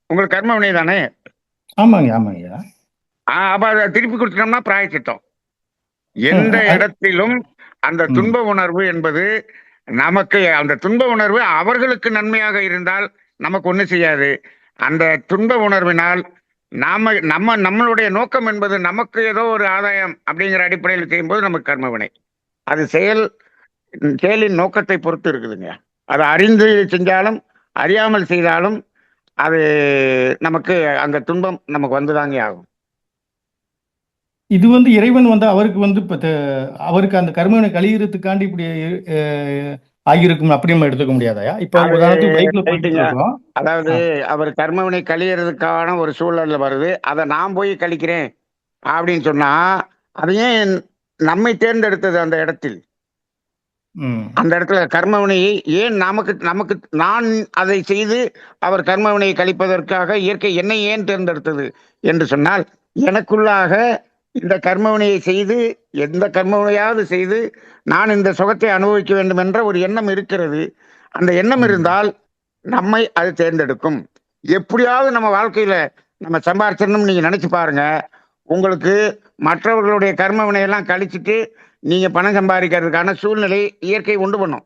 உங்களுக்கு கர்ம வினை தானே. ஆமாங்க. அப்ப அதை திருப்பி கொடுத்துட்டோம்னா பிராயச்சித்தம். எந்த இடத்திலும் அந்த துன்ப உணர்வு என்பது நமக்கு, அந்த துன்ப உணர்வு அவர்களுக்கு நன்மையாக இருந்தால் நமக்கு ஒண்ணு செய்யாது. அந்த துன்ப உணர்வினால் நம்மளுடைய நோக்கம் என்பது நமக்கு ஏதோ ஒரு ஆதாயம் அப்படிங்கிற அடிப்படையில் செய்யும்போது நமக்கு கர்ம வினை. அது செயலின் நோக்கத்தை பொறுத்து இருக்குதுங்க. அதை அறிந்து செஞ்சாலும் அறியாமல் செய்தாலும் அது நமக்கு அந்த துன்பம் நமக்கு வந்துதாங்க ஆகும். இது வந்து இறைவன் வந்து அவருக்கு வந்து அவருக்கு அந்த கர்மவினை கழிகிறதுக்காண்டி இப்படி ஆகியிருக்கும் அப்படி நம்ம எடுத்துக்க முடியாதா? இப்ப அதாவது அவர் கர்மவினை கழியறதுக்கான ஒரு சூழல்ல வருது, அதை நான் போய் கழிக்கிறேன் அப்படின்னு சொன்னா அது ஏன் நம்மை தேர்ந்தெடுத்தது? அந்த இடத்தில் அந்த இடத்துல கர்மவினையை ஏன் நமக்கு நான் அதை செய்து அவர் கர்மவினையை கழிப்பதற்காக இயற்கை என்னை ஏன் தேர்ந்தெடுத்தது என்று சொன்னால், எனக்குள்ளாக இந்த கர்மவினையை செய்து, எந்த கர்மவினையாவது செய்து நான் இந்த சுகத்தை அனுபவிக்க வேண்டும் என்ற ஒரு எண்ணம் இருக்கிறது. அந்த எண்ணம் இருந்தால் நம்மை அது தேர்ந்தெடுக்கும். எப்படியாவது நம்ம வாழ்க்கையில நம்ம சம்பாரிச்சிடணும்னு நீங்க நினைச்சு பாருங்க. உங்களுக்கு மற்றவர்களுடைய கர்ம வினையெல்லாம் கழிச்சிட்டு நீங்க பணம் சம்பாதிக்கிறதுக்கான சூழ்நிலை இயற்கை உண்டு பண்ணும்.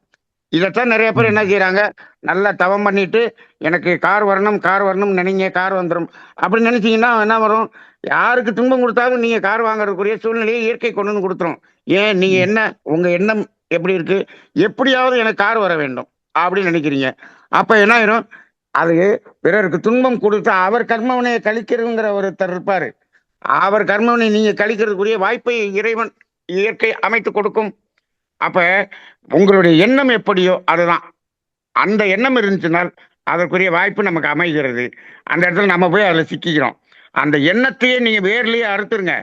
இதைத்தான் நிறைய பேர் என்ன செய்யறாங்க, நல்லா தவம் பண்ணிட்டு எனக்கு கார் வரணும் நினைங்க, கார் வந்துடும் அப்படின்னு நினைச்சீங்கன்னா என்ன வரும், யாருக்கு துன்பம் கொடுத்தாலும் நீங்க கார் வாங்குறதுக்குரிய சூழ்நிலையை இயற்கை கொண்டு வந்து கொடுத்துரும். ஏன் நீங்க என்ன, உங்க எண்ணம் எப்படி இருக்கு, எப்படியாவது எனக்கு கார் வர வேண்டும் அப்படின்னு நினைக்கிறீங்க. அப்ப என்ன ஆயிரும், அது பிறருக்கு துன்பம் கொடுத்து அவர் கர்மவினையை கழிக்கிறதுங்கிற ஒருத்தர் இருப்பாரு. அவர் கர்மவினை நீங்க கழிக்கிறதுக்குரிய வாய்ப்பை இறைவன் இயற்கை அமைத்து கொடுக்கும். அப்ப உங்களுடைய எண்ணம் எப்படியோ அதுதான். அந்த எண்ணம் இருந்துச்சுனால் அதற்குரிய வாய்ப்பு நமக்கு அமைகிறது. அந்த இடத்துல நம்ம போய் அதில் சிக்கிக்கிறோம். அந்த எண்ணத்தையே நீங்க வேர்லயே அறுத்துருங்க.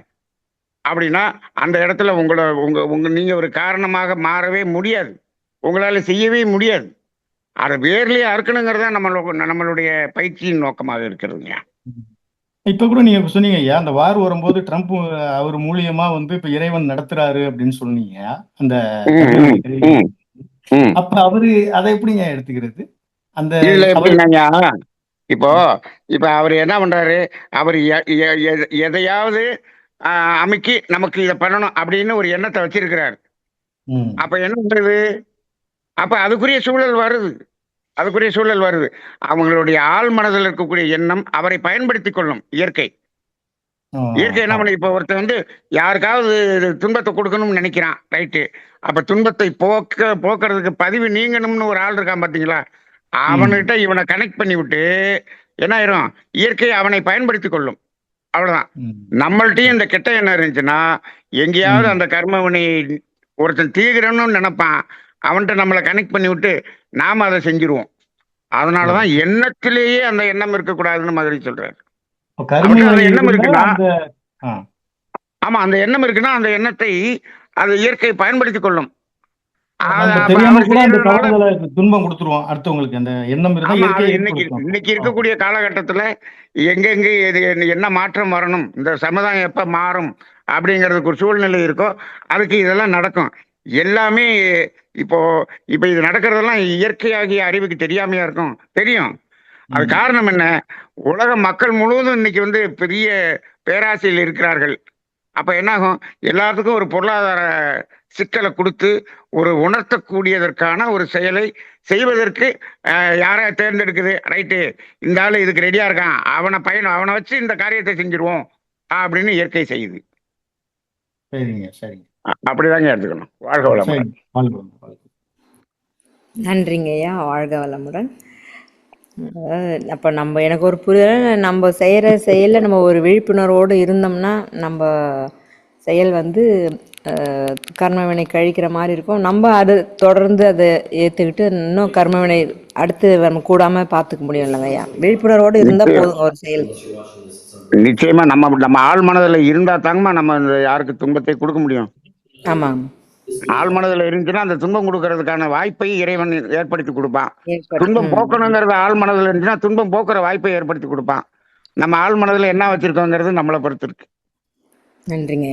அப்படின்னா அந்த இடத்துல நீங்க ஒரு காரணமாக மாறவே முடியாது, உங்களால செய்யவே முடியாது. அதை வேர்லயே அறுக்கணுங்கிறதா நம்மளுடைய பயிற்சியின் நோக்கமாக இருக்கிறதுங்க. இப்ப கூட நீங்க சொன்னீங்க ஐயா, அந்த வார் வரும்போது ட்ரம்ப் அவர் மூலியமா இப்ப இறைவன் நடத்துறாரு அப்படின்னு சொன்னீங்க. அந்த அப்ப அவரு அதை எப்படிங்க எடுத்துக்கிறது? அந்த இதுல எப்படின்னாங்க, இப்போ அவர் என்ன பண்றாரு, அவர் எதையாவது அமைக்கி நமக்கு இதை பண்ணணும் அப்படின்னு ஒரு எண்ணத்தை வச்சிருக்கிறார். அப்ப என்ன பண்றது, அப்ப அதுக்குரிய சூழல் வருது. அவங்களுடைய ஆள் மனதில் இருக்கக்கூடிய எண்ணம் அவரை பயன்படுத்தி கொள்ளும். இயற்கை என்ன பண்ண, இப்ப ஒருத்தர் யாருக்காவது துன்பத்தை கொடுக்கணும்னு நினைக்கிறான், ரைட்டு. அப்ப துன்பத்தை போக்குறதுக்கு பதிவு நீங்கணும்னு ஒரு ஆள் இருக்கான் பாத்தீங்களா, அவன்கிட்ட இவனை கனெக்ட் பண்ணி விட்டு என்ன ஆயிரும், இயற்கை அவனை பயன்படுத்தி கொள்ளும். அவ்வளவுதான். நம்மள்ட்டையும் இந்த கெட்ட எண்ணம் இருந்துச்சுன்னா எங்கேயாவது அந்த கர்மவினை ஒருத்தன் தீவிரம்னு நினைப்பான், அவன்கிட்ட நம்மளை கனெக்ட் பண்ணி விட்டு நாம அதை செஞ்சிருவோம். அதனாலதான் எண்ணத்திலேயே அந்த எண்ணம் இருக்கக்கூடாதுன்னு மதுரை சொல்றாரு. அந்த எண்ணம் இருக்குன்னா, ஆமா, அந்த எண்ணம் இருக்குன்னா அந்த எண்ணத்தை அது இயற்கை பயன்படுத்தி கொள்ளும். துன்பம் கொடுத்துருவோம் அடுத்தவங்களுக்கு. அந்த எண்ணம் இன்னைக்கு இருக்கக்கூடிய காலகட்டத்துல எங்கெங்க என்ன மாற்றம் வரணும், இந்த சமுதாயம் எப்ப மாறும் அப்படிங்கிறதுக்கு ஒரு சூழ்நிலை இருக்கோ அதுக்கு இதெல்லாம் நடக்கும். எல்லாமே இப்போ இது நடக்கிறதெல்லாம் இயற்கையாகிய அறிவுக்கு தெரியாமையா இருக்கும், தெரியும். அது காரணம் என்ன, உலக மக்கள் முழுவதும் இன்னைக்கு பெரிய பேராசையில் இருக்கிறார்கள். அப்ப என்னாகும், எல்லாத்துக்கும் ஒரு பொருளாதார சிக்கலை கொடுத்து ஒரு உணர்த்தக்கூடியதற்கான ஒரு செயலை செய்வதற்கு யாரை தேர்ந்தெடுக்குது, ரைட்டு இந்த ஆளு இதுக்கு ரெடியா இருக்கான், அவனை வச்சு இந்த காரியத்தை செஞ்சிருவோம் அப்படின்னு இயற்கை செய்யுது. அப்படிதாங்க எடுத்துக்கணும். வாழ்க வளமுடன். நன்றிங்க ஐயா, வாழ்க வளமுடன். அப்போ எனக்கு ஒரு புரிதல், நம்ம செய்கிற செயலில் நம்ம ஒரு விழிப்புணர்வோடு இருந்தோம்னா நம்ம செயல் கர்மவினை கழிக்கிற மாதிரி இருக்கும். நம்ம அதை தொடர்ந்து அதை ஏற்றுக்கிட்டு இன்னும் கர்மவினை அடுத்து நம்ம கூடாமல் பார்த்துக்க முடியும் இல்லைங்க ஐயா. விழிப்புணர்வோடு இருந்தால் போதும் ஒரு செயல். நிச்சயமா நம்ம ஆள் மனதில் இருந்தா தாங்கம்மா நம்ம யாருக்கு துன்பத்தை கொடுக்க முடியும். ஆமாம், ஆள் மனதில் இருந்துச்சுன்னா அந்த துன்பம் கொடுக்கறதுக்கான வாய்ப்பை இறைவன் ஏற்படுத்தி கொடுப்பான். துன்பம் போக்கணுங்கிறது ஆள் மனதில் இருந்துச்சுன்னா துன்பம் போக்குற வாய்ப்பை ஏற்படுத்தி கொடுப்பான். நம்ம ஆள் மனதில் என்ன வச்சிருக்கோங்கிறது நம்மளை பொறுத்து இருக்கு. நன்றிங்க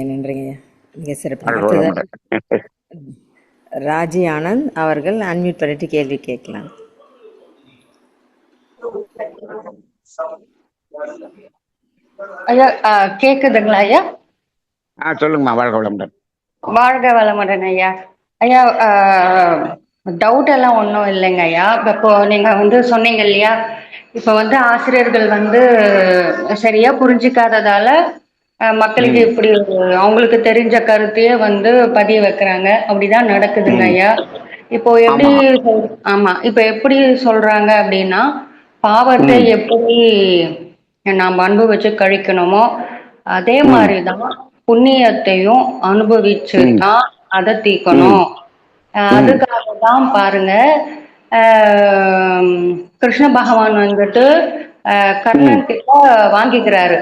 மிக சிறப்பு. ராஜி ஆனந்த் அவர்கள் அன்மியூட் பண்ணிட்டு கேள்வி கேட்கலாம். ஐயா கேக்குதுங்களா ஐயா? சொல்லுங்கம்மா. வாழ்க வளமுடன். வாழ்க வளமுடன் ஐயா. ஐயா டவுட் எல்லாம் ஒன்றும் இல்லைங்க ஐயா. இப்போ நீங்க சொன்னீங்க இல்லையா, இப்போ ஆசிரியர்கள் சரியா புரிஞ்சிக்காததால மக்களுக்கு இப்படி அவங்களுக்கு தெரிஞ்ச கருத்தையே பதிய வைக்கிறாங்க, அப்படிதான் நடக்குதுங்க ஐயா. இப்போ எப்படி இப்போ எப்படி சொல்றாங்க அப்படின்னா, பாவத்தை எப்படி நாம் அனுபவிச்சு கழிக்கணுமோ அதே மாதிரிதான் புண்ணியத்தையும் அனுபவிச்சு தான் அதை தீக்கணும். அதுக்காக தான் பாருங்க, கிருஷ்ண பகவான் கர்ணன் கிட்ட வாங்கிக்கிறாரு.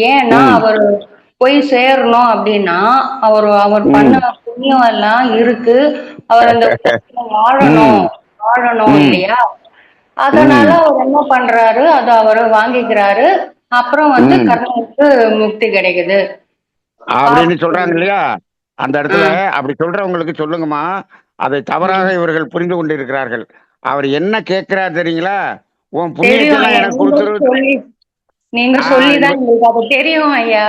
ஏன்னா அவர் போய் சேரணும் அப்படின்னா அவர் பண்ண புண்ணியம் எல்லாம் இருக்கு, அவர் அந்த வாழணும் இல்லையா. அதனால அவர் என்ன பண்றாரு, அதை அவர் வாங்கிக்கிறாரு. அப்புறம் கர்ணனுக்கு முக்தி கிடைக்குது அப்படின்னு சொல்றாங்க இல்லையா. அந்த இடத்துல அப்படி சொல்றவங்களுக்கு சொல்லுங்கம்மா, அதை தவறாக இவர்கள் புரிந்து கொண்டிருக்கிறார்கள். அவர் என்ன கேட்கிறார் தெரியுங்களா, உன் புண்ணியத்தெல்லாம் எனக்கு கொடுத்துரு. நீங்க சொல்லிதான் எங்களுக்கு அது தெரியும் ஐயா.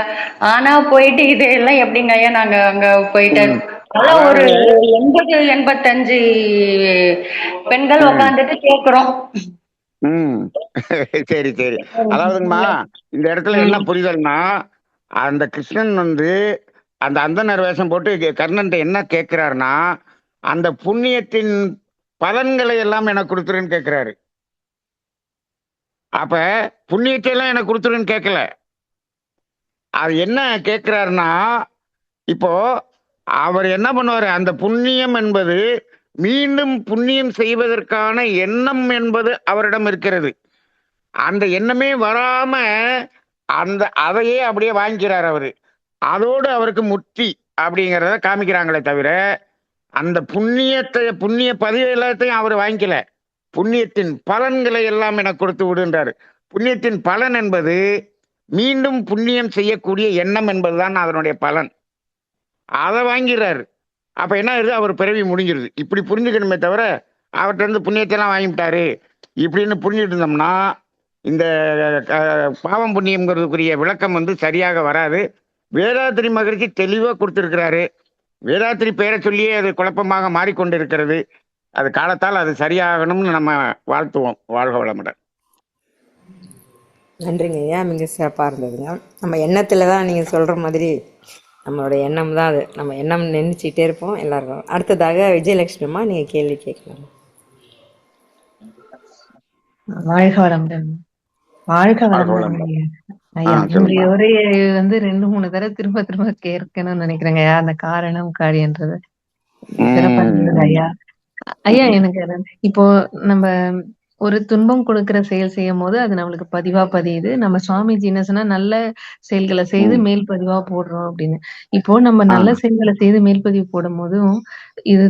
ஆனா போயிட்டு இதெல்லாம் எப்படிங்க ஐயா நாங்க அங்க போயிட்டு ம். நல்லா ஒரு அதாவது 80-85 பெண்கள் ம், உக்காந்துட்டு கேக்குறோம். ம். சரி சரி. அதாவதுங்கம்மா, இந்த இடத்துல என்ன ம். புரிதல்னா, அந்த கிருஷ்ணன் வந்து அந்த அந்தணர் வேஷம் போட்டு கர்ணன்ட்ட என்ன கேட்கிறாருன்னா, அந்த புண்ணியத்தின் பலன்களை எல்லாம் எனக்கு கொடுத்துருன்னு கேட்கிறாரு. அப்ப புண்ணியத்தை எல்லாம் எனக்கு கொடுத்துருன்னு கேட்கல. அது என்ன கேட்கிறாருன்னா, இப்போ அவர் என்ன பண்ணுவாரு, அந்த புண்ணியம் என்பது மீண்டும் புண்ணியம் செய்வதற்கான எண்ணம் என்பது அவரிடம் இருக்கிறது. அந்த எண்ணமே வராம அதையே அப்படியே வாங்கிக்கிறார் அவரு. அதோடு அவருக்கு முக்தி அப்படிங்கிறத காமிக்கிறாங்களே தவிர, அந்த புண்ணிய பதிவு எல்லாத்தையும் அவர் வாங்கிக்கல. புண்ணியத்தின் பலன்களை எல்லாம் எனக்கு கொடுத்து விடுன்றாரு. புண்ணியத்தின் பலன் என்பது மீண்டும் புண்ணியம் செய்யக்கூடிய எண்ணம் என்பதுதான் அதனுடைய பலன். அதை வாங்கிறாரு. அப்ப என்ன ஆகுது, அவர் பிறவி முடிஞ்சிருது. இப்படி புரிஞ்சுக்கணுமே தவிர, அவர்கிட்ட இருந்து புண்ணியத்தெல்லாம் வாங்கிட்டாரு இப்படின்னு புரிஞ்சுட்டு இருந்தோம்னா, இந்த பாவம் புண்ணியம்ங்கிறதுக்குரிய விளக்கம் வந்து சரியாக வராது. வேதாத்திரி மகரிஷி தெளிவா கொடுத்திருக்கிறாரு. வேதாத்திரி பெயரை சொல்லியே அது குழப்பமாக மாறிக்கொண்டிருக்கிறது. அது காலத்தால் அது சரியாகணும்னு நம்ம வாழ்த்துவோம். வாழ்க வளமுடன். நன்றிங்க ஐயா, மிக சிறப்பாக இருந்ததுங்க. நம்ம எண்ணத்தில் தான் நீங்கள் சொல்கிற மாதிரி நம்மளோட எண்ணம் தான் அது. நம்ம எண்ணம் நினைச்சிட்டே இருப்போம் எல்லாருக்கும். அடுத்ததாக விஜயலட்சுமி அம்மா, நீங்கள் கேள்வி கேட்கலாம். வாழ்க வளமுடன். வாழ்க வாழ்க வளமுடன் வளமுடன். ஐயா. ஐயா உங்களுடைய சொல்லுங்க. உரையை வந்து 2-3 தடவை திரும்ப திரும்ப கேட்கணும்னு நினைக்கிறேங்க ஐயா. அந்த காரணம் காரியன்றது சிறப்பா இருந்தது ஐயா. ஐயா எனக்கு இப்போ நம்ம ஒரு துன்பம் கொடுக்கிற செயல் செய்யும் போது அது நம்மளுக்கு பதிவா பதியுது. நம்ம சுவாமிஜி என்ன சொன்னா, நல்ல செயல்களை செய்து மேல் பதிவா போடுறோம் அப்படின்னு. இப்போ நம்ம நல்ல செயல்களை செய்து மேல் பதிவு போடும் போதும் இது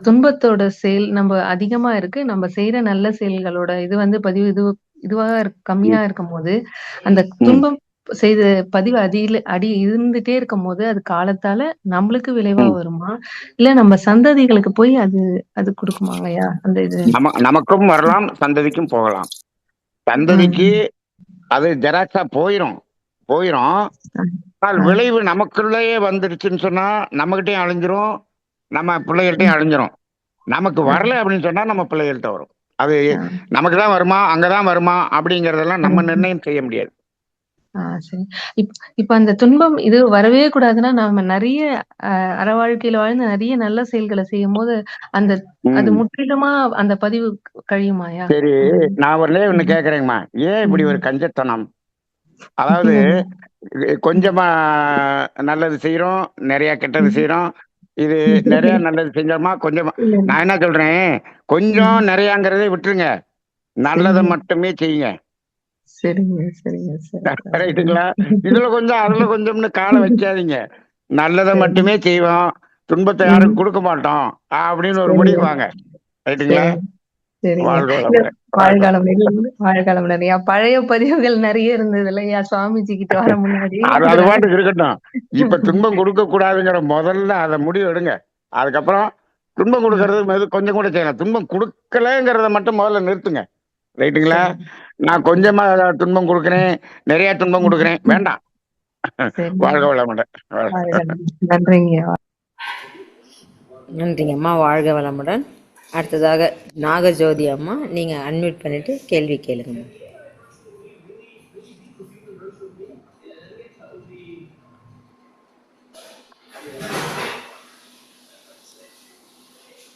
துன்பத்தோட செயல் நம்ம அதிகமா இருக்கு. நம்ம செய்யற நல்ல செயல்களோட இது வந்து பதிவு இதுவா கம்மியா இருக்கும் போது, அந்த துன்பம் செய்த பதிவு அடி இருந்துட்டே இருக்கும் போது, அது காலத்தால நம்மளுக்கு விளைவா வருமா? இல்ல நம்ம சந்ததிகளுக்கு போய் அது கொடுக்குமாங்கய்யா அந்த இது? நமக்கும் வரலாம், சந்ததிக்கும் போகலாம். சந்ததிக்கு அது ஜெராக்ஸா போயிரும். ஆனால் விளைவு நமக்குள்ளேயே வந்துருச்சுன்னு சொன்னா நம்மகிட்டயும் அழிஞ்சிரும், நம்ம பிள்ளைகள்ட்டையும் அழிஞ்சிரும். நமக்கு வரல அப்படின்னு சொன்னா நம்ம பிள்ளைகள்கிட்ட வரும். அது நமக்கு தான் வருமா, அங்கதான் வருமா அப்படிங்கறதெல்லாம் நம்ம நிர்ணயம் செய்ய முடியாது. சரி. இப்ப அந்த துன்பம் இது வரவே கூடாதுன்னா, நாம நிறைய அற வாழ்க்கையில வாழ்ந்து நிறைய நல்ல செயல்களை செய்யும் போது அது முற்றிலுமா அந்த பதிவு கழியுமாயா? சரி, நான் ஒண்ணு கேக்குறேங்கம்மா. ஏன் இப்படி ஒரு கஞ்சத்தனம்? அதாவது கொஞ்சமா நல்லது செய்யறோம், நிறைய கெட்டது செய்யறோம். இது நிறைய நல்லது செஞ்சோமா, கொஞ்சமா. நான் என்ன சொல்றேன், கொஞ்சம் நிறையங்கிறதை விட்டுருங்க, நல்லதை மட்டுமே செய்யுங்க. சரிங்க சரிங்க சரி. ரைட்டுங்களா? இதுல கொஞ்சம் அதுல கொஞ்சம்னு காலை வைக்காதீங்க. நல்லதை மட்டுமே செய்வோம், துன்பத்தை யாரும் கொடுக்க மாட்டோம் அப்படின்னு ஒரு முடிவுக்கு வாங்க. ரைட்டுங்களா? வாழ்காலம் ஐயா. பழைய பதிவுகள் நிறைய இருந்தது இல்லையா சுவாமிஜி கிட்ட வர முன்னாடி? அது பாட்டுக்கு இருக்கட்டும். இப்ப துன்பம் கொடுக்க கூடாதுங்கிற முதல்ல அதை முடிவு எடுங்க. அதுக்கப்புறம் துன்பம் கொடுக்கறது கொஞ்சம் கூட செய்யலாம். துன்பம் கொடுக்கலங்கிறத மட்டும் முதல்ல நிறுத்துங்க. ரைட்டுங்களா? நான் கொஞ்சமா துன்பம் கொடுக்குறேன், நிறைய துன்பம் கொடுக்குறேன், வேண்டாம். வாழ்க வளமுடன். நன்றிங்க. நன்றிங்க அம்மா, வாழ்க வளமுடன். அடுத்ததாக நாகஜோதி அம்மா, நீங்க அன்மியூட் பண்ணிட்டு கேள்வி கேளுங்க.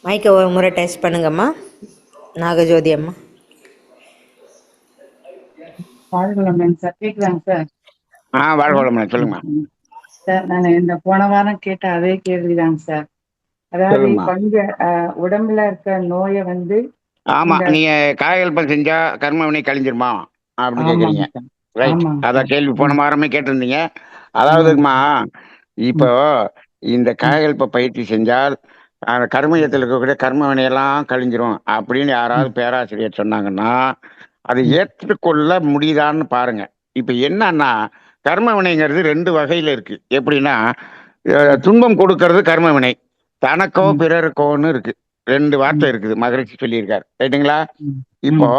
மைக்கை ஒரு முறை டெஸ்ட் பண்ணுங்கம்மா நாகஜோதி அம்மா. வாழ்க வளமுடன் சார். கேக்குதாங்க சார்? வாழ்க வளமுடன், சொல்லுங்க சார். நான் இந்த போன வாரம் கேட்ட அதே கேள்விதாங்க சார். அதாவது உடம்புல இருக்க நோயை வந்து ஆமா, நீங்க காயகல்பம் செஞ்சா கர்மவினை கழிஞ்சிருமா அப்படின்னு கேக்குறீங்க. ரைட், அதான் கேள்வி போன வாரமே கேட்டிருந்தீங்க. அதாவதுமா, இப்போ இந்த காயகல்ப பயிற்சி செஞ்சால் அந்த கர்மயத்தில் இருக்கக்கூடிய கர்மவினையெல்லாம் கழிஞ்சிரும் அப்படின்னு யாராவது பேராசிரியர் சொன்னாங்கன்னா அதை ஏற்றுக்கொள்ள முடியுதான்னு பாருங்க. இப்ப என்னன்னா, கர்மவினைங்கிறது 2 வகையில இருக்கு. எப்படின்னா, துன்பம் கொடுக்கறது கர்மவினை, தனக்கோ பிறருக்கோன்னு இருக்கு. 2 வார்த்தை இருக்குது, மகரிஷி சொல்லியிருக்காரு. ரைட்டுங்களா? இப்போ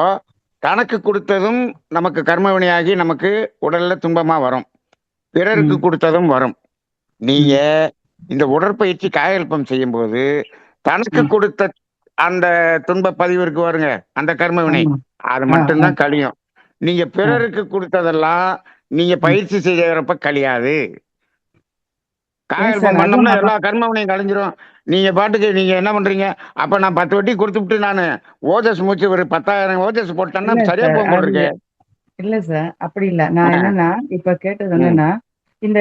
தனக்கு கொடுத்ததும் நமக்கு கர்ம வினையாகி நமக்கு உடல்ல துன்பமா வரும், பிறருக்கு கொடுத்ததும் வரும். நீங்க இந்த உடற்பயிற்சி காயகல்பம் செய்யும் போது தனக்கு கொடுத்த அந்த துன்ப பதிவு இருக்கு பாருங்க, அந்த கர்ம வினை, அது மட்டும்தான் கழியும். நீங்க பிறருக்கு கொடுத்ததெல்லாம் நீங்க பயிற்சி செய்யறப்ப கழியாது. காயகல்பம் பண்ணோம்னா எல்லா கர்மவினையும் கழிஞ்சிரும். நீங்க பாட்டுக்கு நீங்க என்ன பண்றீங்க, அப்ப நான் 10 வட்டி கொடுத்துட்டு நான் ஓஜஸ் மூச்சு ஒரு 10,000 ஓஜஸ் போட்டேன்னா சரியா போக இருக்கு. இல்ல சார், அப்படி இல்ல. நான் என்னன்னா இப்ப கேட்டது என்னன்னா, இந்த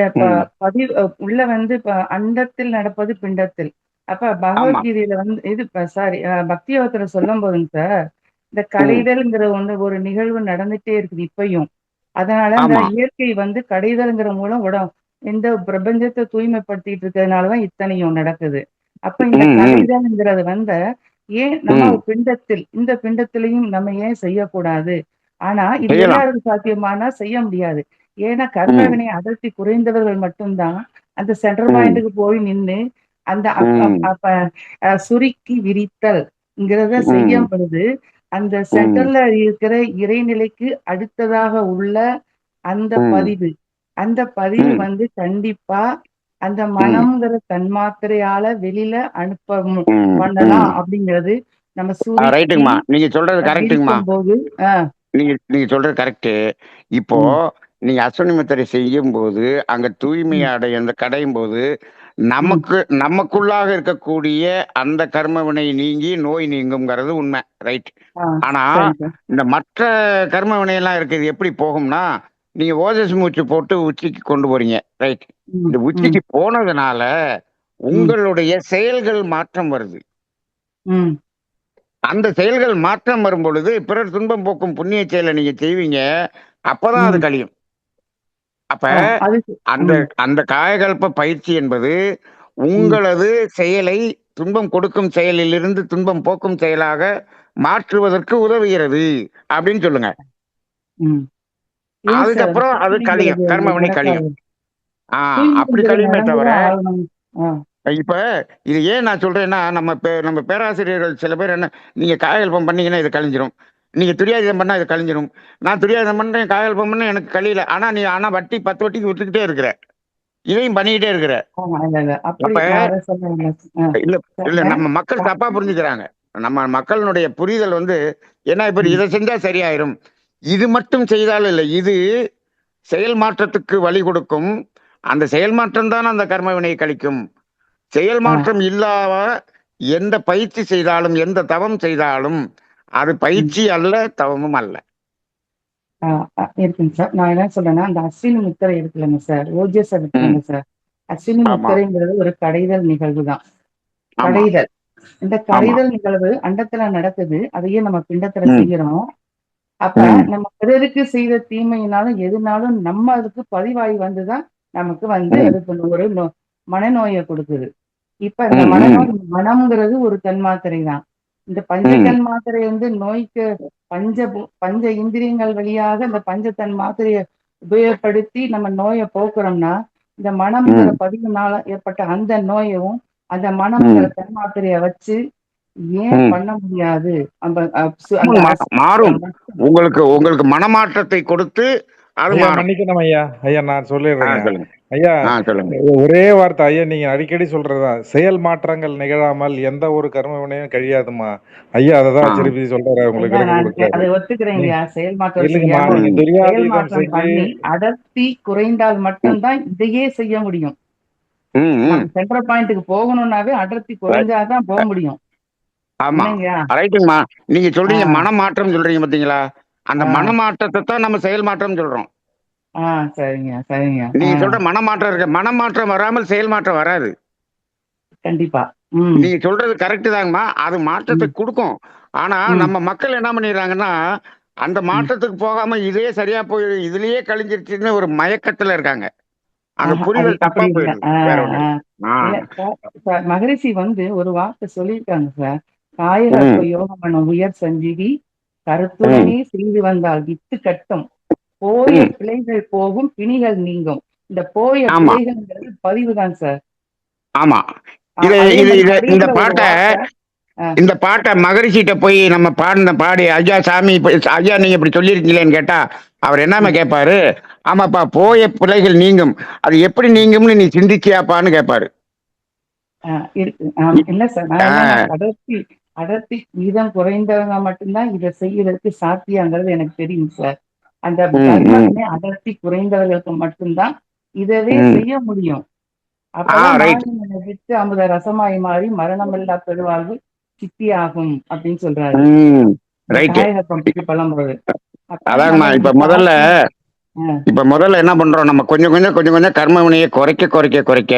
பதிவு உள்ள வந்து இப்ப அண்டத்தில் நடப்பது பிண்டத்தில். அப்ப பகவத்கீதையில வந்து இது சாரி பக்தி யோகத்துல சொல்லும் போதுங்க சார், இந்த கடைதல்ங்கிற ஒண்ணு ஒரு நிகழ்வு நடந்துட்டே இருக்குது இப்பயும். அதனால இந்த இயற்கை வந்து கடைதல்ங்கிற மூலம் இந்த பிரபஞ்சத்தை தூய்மைப்படுத்திட்டு இருக்கிறதுனாலதான் இத்தனையும் நடக்குது. அப்ப இந்த கடைதல்ங்கிறது ஏன் நம்ம பிண்டத்தில் இந்த பிண்டத்திலையும் நம்ம ஏன் செய்யக்கூடாது? ஆனா இது எல்லாருக்கும் சாத்தியமானா செய்ய முடியாது. ஏன்னா கர்மவினை அடர்த்தி குறைந்தவர்கள் மட்டும்தான் அந்த சென்டர் பாயிண்ட்டுக்கு போய் நின்று அந்த சுருக்கி விரித்தல்ங்கிறத செய்யும் பொழுது அந்த சென்டர்ல இருக்கிற இறைநிலைக்கு அடுத்ததாக உள்ள அந்த பதிவு கண்டிப்பா அந்த மனம்ங்கிற தன்மாத்திரையால வெளியில அனுப்ப பண்ணலாம் அப்படிங்கிறது நம்ம நீங்க சொல்றது கரெக்டுங்கம்மா. போது நீங்க சொல்றது கரெக்ட். இப்போ நீங்க அஸ்வினி முத்திரை செய்யும் போது அங்க தூய்மை அந்த கடையும் போது நமக்குள்ளாக இருக்கக்கூடிய அந்த கர்ம வினை நீங்கி நோய் நீங்கும்ங்கிறது உண்மை, ரைட். ஆனா இந்த மற்ற கர்ம வினையெல்லாம் இருக்குது எப்படி போகும்னா, நீங்க ஓஜஸ் மூச்சு போட்டு உச்சிக்கு கொண்டு போறீங்க, ரைட். இந்த உச்சிக்கு போனதுனால உங்களுடைய செயல்கள் மாற்றம் வருது. அந்த செயல்கள் மாற்றம் வரும் பொழுது பிறர் துன்பம் போக்கும் புண்ணிய செயலை நீங்க செய்வீங்க, அப்பதான் அது கழியும். அப்ப அந்த காயகல்ப பயிற்சி என்பது உங்களது செயலை துன்பம் கொடுக்கும் செயலிலிருந்து துன்பம் போக்கும் செயலாக மாற்றுவதற்கு உதவுகிறது அப்படின்னு சொல்லுங்க. அதுக்கப்புறம் அது கழியும், கர்மவினை கழியும். அப்படி கழியுமே தவிர இப்ப இது ஏன் நான் சொல்றேன்னா, நம்ம பேராசிரியர்கள் சில பேர் என்ன, நீங்க காயகல்பம் பண்ணீங்கன்னா இது கழிஞ்சிரும், நீங்க துரியாதீதம் பண்ணா இது கழிஞ்சிரும். நான் துரியாதீதம் பண்றேன், காயகல்பம் பண்ண எனக்கு கழியல, ஆனா வட்டி 10 வட்டிக்கு விட்டுக்கிட்டே இருக்கிற, இதையும் பண்ணிக்கிட்டே இருக்கிற. அப்ப இல்ல நம்ம மக்கள் தப்பா புரிஞ்சுக்கிறாங்க. நம்ம மக்களுடைய புரிதல் என்ன, இப்ப இதை செஞ்சா சரியாயிரும், இது மட்டும் செய்தாலும் இல்லை, இது செயல் மாற்றத்துக்கு வழி கொடுக்கும். அந்த செயல் மாற்றம் தான் அந்த கர்ம வினையை கழிக்கும். செயல் மாற்றம் இல்லாத எந்த பயிற்சி செய்தாலும் எந்த தவம் செய்தாலும் அது பயிற்சி அல்ல, தவமும் அல்ல. இருக்குங்க சார். நான் என்ன சொல்றேன்னா, அந்த அஸ்வினி முத்திரை இருக்குல்லங்க சார், ஓஜஸ் எடுத்துக்கங்க சார். அஸ்வினி முத்திரைங்கிறது ஒரு கடைதல் நிகழ்வு தான். கடைதல், இந்த கடைதல் நிகழ்வு அண்டத்துல நடக்குது, அதையே நம்ம பிண்டத்துல செய்யறோம். அப்ப நம்ம பிறருக்கு செய்த தீமையினாலும் எதுனாலும் நம்ம அதுக்கு பதிவாகி வந்துதான் நமக்கு அது ஒரு மனநோயை கொடுக்குது. இப்ப இந்த மனம்ங்கிறது ஒரு தன்மாத்திரை தான். இந்த பஞ்ச தன்மாத்திரை நோய்க்கு பஞ்ச இந்திரியங்கள் வழியாக இந்த பஞ்ச தன்மாத்திரையை உபயோகப்படுத்தி நம்ம நோயை போக்குறோம்னா, இந்த மனம்ங்கிற பதிவுனால ஏற்பட்ட அந்த நோயவும் அந்த மனம்ங்கிற தன்மாத்திரைய வச்சு ஏன் பண்ண முடியாது? மாறும். உங்களுக்கு மனமாற்றத்தை கொடுத்து மன்னிக்கணும் ஐயா. ஐயா நான் சொல்லிடுறேன் ஐயா. ஒரே வார்த்தை ஐயா, நீங்க அடிக்கடி சொல்றதா, செயல் மாற்றங்கள் நிகழாமல் எந்த ஒரு கர்ம வினையும் கழியாதுமா ஐயா. அததான் திருப்பி சொல்றாரு உங்களுக்கு. அடர்த்தி குறைந்தால் மட்டும்தான் இதையே செய்ய முடியும். சென்டர் பாயிண்ட்டுக்கு போகணும்னாவே அடர்த்தி குறைஞ்சாதான் போக முடியும். ஆமா, ரைட்டுங்கம்மா. நீங்க சொல்றீங்க மனமாற்றம் சொல்றீங்க பாத்தீங்களா, அந்த மனமாற்றத்தை தான் நம்ம செயல் மாற்றம் சொல்றோம். சரிங்க சரிங்க. நீங்க சொல்ற மனமாற்றம் இருக்கு, மனமாற்றம் வராமல் செயல் மாற்றம் வராது. கண்டிப்பா நீங்க சொல்றது கரெக்ட் தாங்கம்மா, அது மாற்றத்தை கொடுக்கும். ஆனா நம்ம மக்கள் என்ன பண்ணிடுறாங்கன்னா, அந்த மாற்றத்துக்கு போகாம இதே சரியா போய் இதுலயே கழிஞ்சிருச்சுன்னு ஒரு மயக்கத்துல இருக்காங்க. அந்த புரிதல் தப்பா போயிடுது. மகரிஷி ஒரு வார்த்தை சொல்லியிருக்காங்க சார், காயகல்ப யோகம் உயர் சஞ்சீவி கருத்துடனே செய்து வந்தால் வித்து கட்டும், போய பிழைகள் போகும் பிணிகள் நீங்கும். இந்த போய பிழைகள்ங்கிறது பதிவுதான் சார். ஆமா, இந்த பாட்டை இந்த பாட்டை மகரிஷிட்ட போய் நம்ம பாடி ஐயா சாமி ஐயா நீங்க இப்படி சொல்லியிருக்கீங்களேன்னு கேட்டா அவர் என்னமா கேட்பாரு, ஆமாப்பா போய பிழைகள் நீங்கும், அது எப்படி நீங்கும்னு நீ சிந்திச்சியாப்பான்னு கேட்பாரு. இல்ல சார், நான் அடர்த்தி வீதம் குறைந்தவங்க மட்டும்தான் இதை செய்யறதுக்கு சாத்தியங்கிறது எனக்கு தெரியும் சார். அந்த கர்மமே அடர்த்தி குறைந்தவர்களுக்கு மட்டும்தான் இதவே செய்ய முடியும். அப்பதான் மாநில விட்டு அமுத ரசமாய் மாறி மரணமில்லா பெருவாழ்வு சித்தி ஆகும் அப்படின்னு சொல்றாரு தாயகப்பம் பற்றி பழம்பொருள். அதாங்கம்மா இப்ப முதல்ல என்ன பண்றோம், நம்ம கொஞ்சம் கொஞ்சம் கர்ம வினையை குறைக்க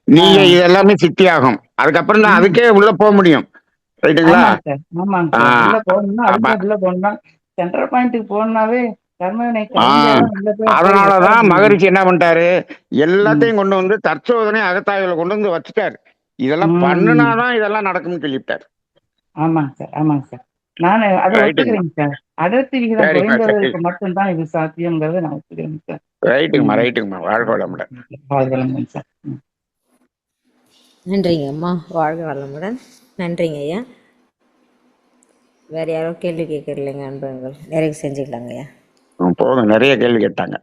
நீங்க இது எல்லாமே சித்தி ஆகும். அதுக்கப்புறம் தான் அதுக்கே உள்ள போக முடியும். ரைட்டுங்களா? உள்ள போகணும்னா சென்ட்ரல் பாயிண்ட்டுக்கு போனாவே அதனாலதான் மகரிஷி என்ன பண்ணிட்டாரு, எல்லாத்தையும் கொண்டு வந்து தற்சோதனை அகத்தாய்வுல கொண்டு வந்து வச்சுட்டாரு. இதெல்லாம் பண்ணுனாதான் இதெல்லாம் நடக்கும்னு சொல்லிவிட்டாரு. ஆமாங்க சார். நான் அதை ஒத்துக்கிறேங்க சார். அடர்த்தி விகிதம் குறைந்தவர்களுக்கு மட்டும்தான் இது சாத்தியம்ங்கிறத நான் ஒத்துக்கிறேங்க சார். ரைட்டுங்கம்மா. வாழ்க வளமுடன் சார். நன்றிங்க அம்மா. வாழ்க வளமுடன். நன்றிங்க ஐயா. வேற யாரோ கேள்வி கேட்கறீங்க அன்பர்கள், நிறைவு செஞ்சுக்கலாங்க ஐயா. போதும், நிறைய கேள்வி கேட்டாங்க.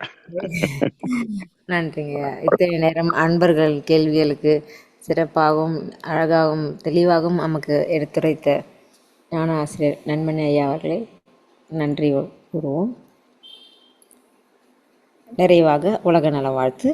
நன்றிங்க ஐயா. இத்தனை நேரம் அன்பர்கள் கேள்விகளுக்கு சிறப்பாகவும் அழகாகவும் தெளிவாகவும் நமக்கு எடுத்துரைத்த ஞான ஆசிரியர் நன்மணி ஐயா அவர்களை நன்றி கூறுவோம். நிறைவாக உலக நல வாழ்த்து.